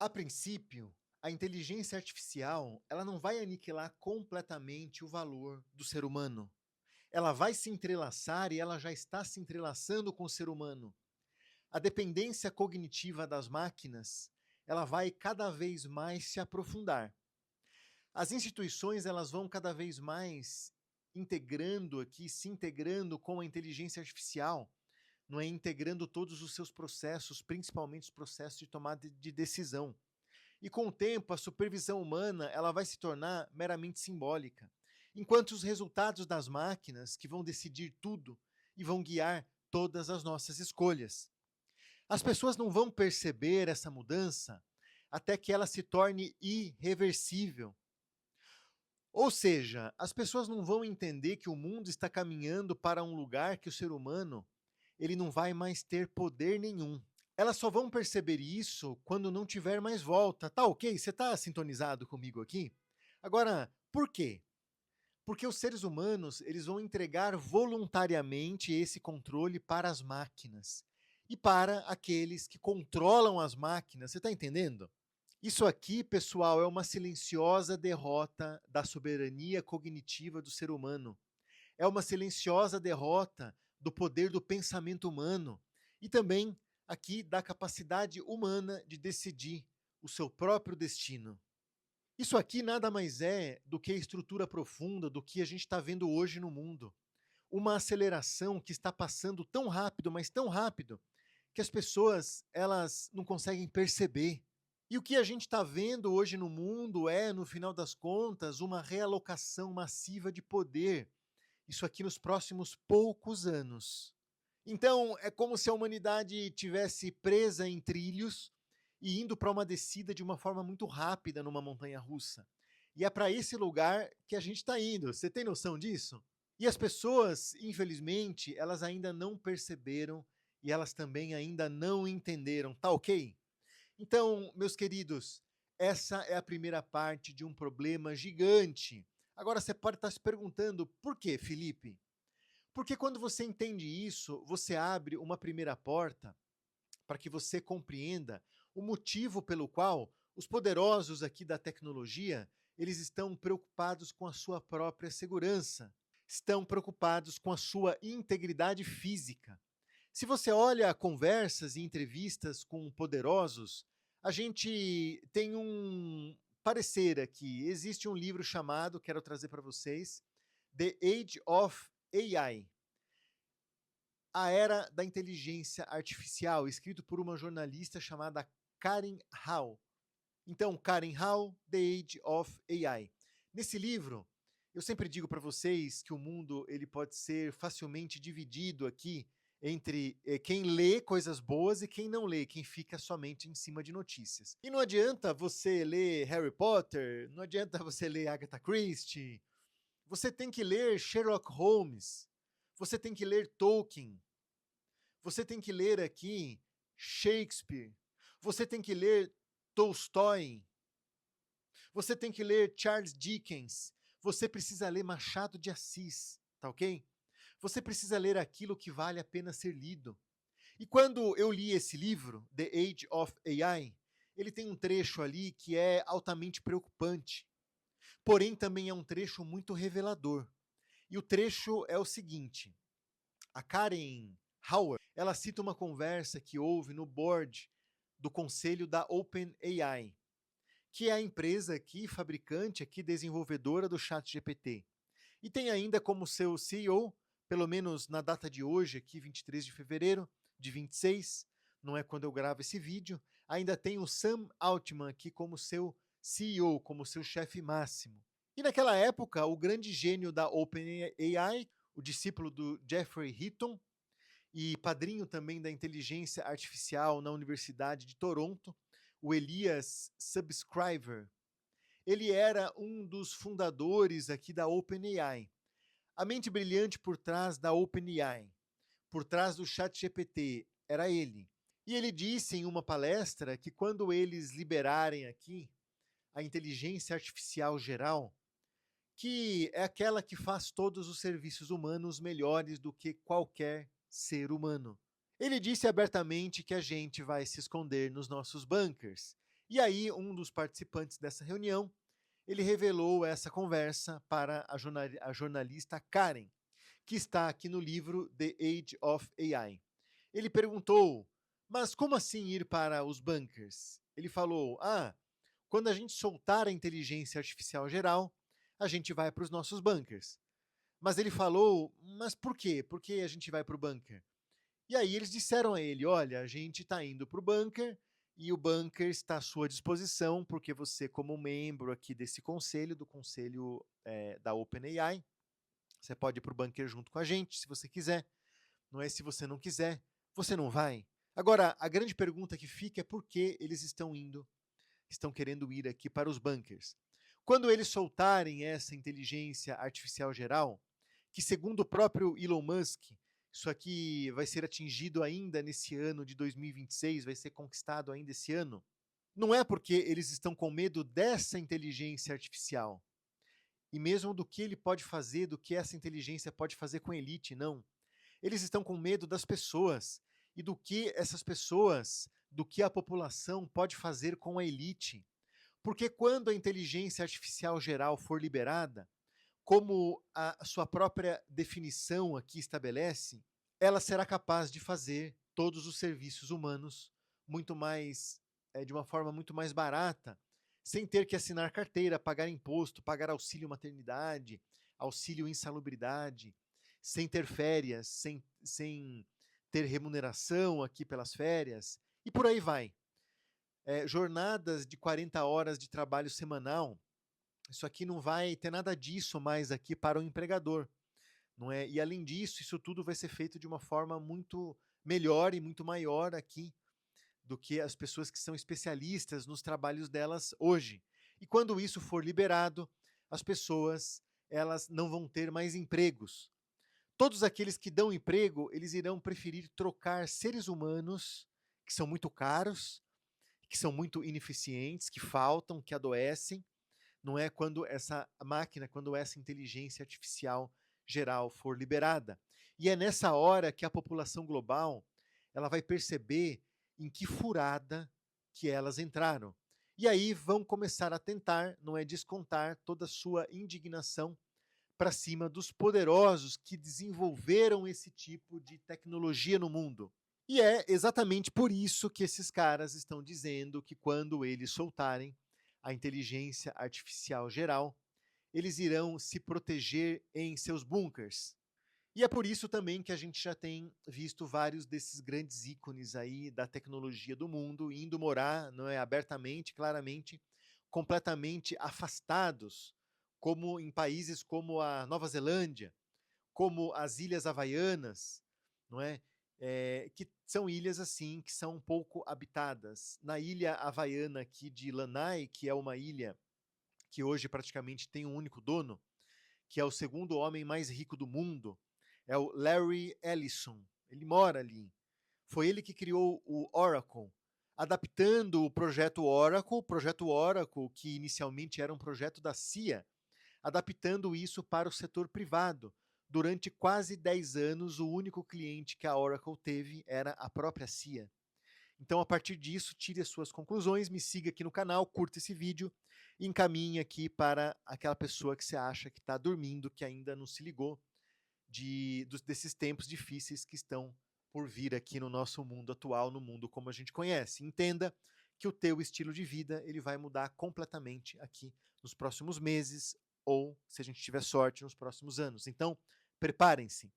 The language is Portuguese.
A princípio, a inteligência artificial, ela não vai aniquilar completamente o valor do ser humano. Ela vai se entrelaçar e ela já está se entrelaçando com o ser humano. A dependência cognitiva das máquinas, ela vai cada vez mais se aprofundar. As instituições, elas vão cada vez mais integrando aqui, se integrando com a inteligência artificial, não é integrando todos os seus processos, principalmente os processos de tomada de decisão. E com o tempo, a supervisão humana ela vai se tornar meramente simbólica, enquanto os resultados das máquinas que vão decidir tudo e vão guiar todas as nossas escolhas. As pessoas não vão perceber essa mudança até que ela se torne irreversível. Ou seja, as pessoas não vão entender que o mundo está caminhando para um lugar que o ser humano ele não vai mais ter poder nenhum. Elas só vão perceber isso quando não tiver mais volta. Tá ok? Você está sintonizado comigo aqui? Agora, por quê? Porque os seres humanos eles vão entregar voluntariamente esse controle para as máquinas e para aqueles que controlam as máquinas. Você está entendendo? Isso aqui, pessoal, é uma silenciosa derrota da soberania cognitiva do ser humano. É uma silenciosa derrota do poder do pensamento humano e também aqui da capacidade humana de decidir o seu próprio destino. Isso aqui nada mais é do que a estrutura profunda do que a gente está vendo hoje no mundo. Uma aceleração que está passando tão rápido, mas tão rápido, que as pessoas elas não conseguem perceber. E o que a gente está vendo hoje no mundo é, no final das contas, uma realocação massiva de poder. Isso aqui nos próximos poucos anos. Então, é como se a humanidade tivesse presa em trilhos e indo para uma descida de uma forma muito rápida numa montanha russa. E é para esse lugar que a gente está indo. Você tem noção disso? E as pessoas, infelizmente, elas ainda não perceberam e elas também ainda não entenderam. Tá ok? Então, meus queridos, essa é a primeira parte de um problema gigante. Agora você pode estar se perguntando, por quê, Felipe? Porque quando você entende isso, você abre uma primeira porta para que você compreenda o motivo pelo qual os poderosos aqui da tecnologia, eles estão preocupados com a sua própria segurança, estão preocupados com a sua integridade física. Se você olha conversas e entrevistas com poderosos, a gente tem um parecer aqui. Existe um livro chamado, quero trazer para vocês, The Age of AI, A Era da Inteligência Artificial, escrito por uma jornalista chamada Karen Hall. Então, Karen Hall, The Age of AI. Nesse livro, eu sempre digo para vocês que o mundo ele pode ser facilmente dividido aqui entre quem lê coisas boas e quem não lê, quem fica somente em cima de notícias. E não adianta você ler Harry Potter, não adianta você ler Agatha Christie, você tem que ler Sherlock Holmes, você tem que ler Tolkien, você tem que ler aqui Shakespeare, você tem que ler Tolstói, você tem que ler Charles Dickens, você precisa ler Machado de Assis, tá ok? Você precisa ler aquilo que vale a pena ser lido. E quando eu li esse livro, The Age of AI, ele tem um trecho ali que é altamente preocupante, porém também é um trecho muito revelador. E o trecho é o seguinte: a Karen Howard, ela cita uma conversa que houve no board do conselho da OpenAI, que é a empresa aqui, fabricante aqui, desenvolvedora do ChatGPT. E tem ainda como seu CEO, pelo menos na data de hoje, aqui, 23 de fevereiro de 26, não é quando eu gravo esse vídeo, ainda tem o Sam Altman aqui como seu CEO, como seu chefe máximo. E naquela época, o grande gênio da OpenAI, o discípulo do Geoffrey Hinton, e padrinho também da inteligência artificial na Universidade de Toronto, o Elias Subscriber. Ele era um dos fundadores aqui da OpenAI. A mente brilhante por trás da OpenAI, por trás do ChatGPT, era ele. E ele disse em uma palestra que quando eles liberarem aqui a inteligência artificial geral, que é aquela que faz todos os serviços humanos melhores do que qualquer ser humano. Ele disse abertamente que a gente vai se esconder nos nossos bunkers. E aí, um dos participantes dessa reunião, ele revelou essa conversa para a jornalista Karen, que está aqui no livro The Age of AI. Ele perguntou, mas como assim ir para os bunkers? Ele falou, quando a gente soltar a inteligência artificial geral, a gente vai para os nossos bunkers. Mas ele falou, mas por quê? Por que a gente vai para o bunker? E aí eles disseram a ele, olha, a gente está indo para o bunker e o bunker está à sua disposição, porque você, como membro aqui desse conselho, do conselho da OpenAI, você pode ir para o bunker junto com a gente, se você quiser. Não é se você não quiser, você não vai. Agora, a grande pergunta que fica é por que eles estão querendo ir aqui para os bunkers. Quando eles soltarem essa inteligência artificial geral, que segundo o próprio Elon Musk, isso aqui vai ser atingido ainda nesse ano de 2026, vai ser conquistado ainda esse ano, não é porque eles estão com medo dessa inteligência artificial, e mesmo do que ele pode fazer, do que essa inteligência pode fazer com a elite, não. Eles estão com medo das pessoas e do que essas pessoas, do que a população pode fazer com a elite. Porque quando a inteligência artificial geral for liberada, como a sua própria definição aqui estabelece, ela será capaz de fazer todos os serviços humanos muito mais, de uma forma muito mais barata, sem ter que assinar carteira, pagar imposto, pagar auxílio maternidade, auxílio insalubridade, sem ter férias, sem ter remuneração aqui pelas férias, e por aí vai. Jornadas de 40 horas de trabalho semanal, isso aqui não vai ter nada disso mais aqui para o empregador, não é? E além disso, isso tudo vai ser feito de uma forma muito melhor e muito maior aqui do que as pessoas que são especialistas nos trabalhos delas hoje. E quando isso for liberado, as pessoas, elas não vão ter mais empregos. Todos aqueles que dão emprego, eles irão preferir trocar seres humanos que são muito caros, que são muito ineficientes, que faltam, que adoecem, não é, quando essa máquina, quando essa inteligência artificial geral for liberada. E é nessa hora que a população global, ela vai perceber em que furada que elas entraram. E aí vão começar a tentar, não é, descontar toda a sua indignação para cima dos poderosos que desenvolveram esse tipo de tecnologia no mundo. E é exatamente por isso que esses caras estão dizendo que quando eles soltarem a inteligência artificial geral, eles irão se proteger em seus bunkers. E é por isso também que a gente já tem visto vários desses grandes ícones aí da tecnologia do mundo indo morar, não é, abertamente, claramente, completamente afastados, como em países como a Nova Zelândia, como as Ilhas Havaianas, não é? Que são ilhas assim que são um pouco habitadas. Na ilha havaiana aqui de Lanai, que é uma ilha que hoje praticamente tem um único dono, que é o segundo homem mais rico do mundo, é o Larry Ellison. Ele mora ali. Foi ele que criou o Oracle, adaptando o projeto Oracle, que inicialmente era um projeto da CIA, adaptando isso para o setor privado. Durante quase 10 anos, o único cliente que a Oracle teve era a própria CIA. Então, a partir disso, tire as suas conclusões, me siga aqui no canal, curta esse vídeo e encaminhe aqui para aquela pessoa que você acha que está dormindo, que ainda não se ligou desses tempos difíceis que estão por vir aqui no nosso mundo atual, no mundo como a gente conhece. Entenda que o teu estilo de vida ele vai mudar completamente aqui nos próximos meses ou, se a gente tiver sorte, nos próximos anos. Então, preparem-se.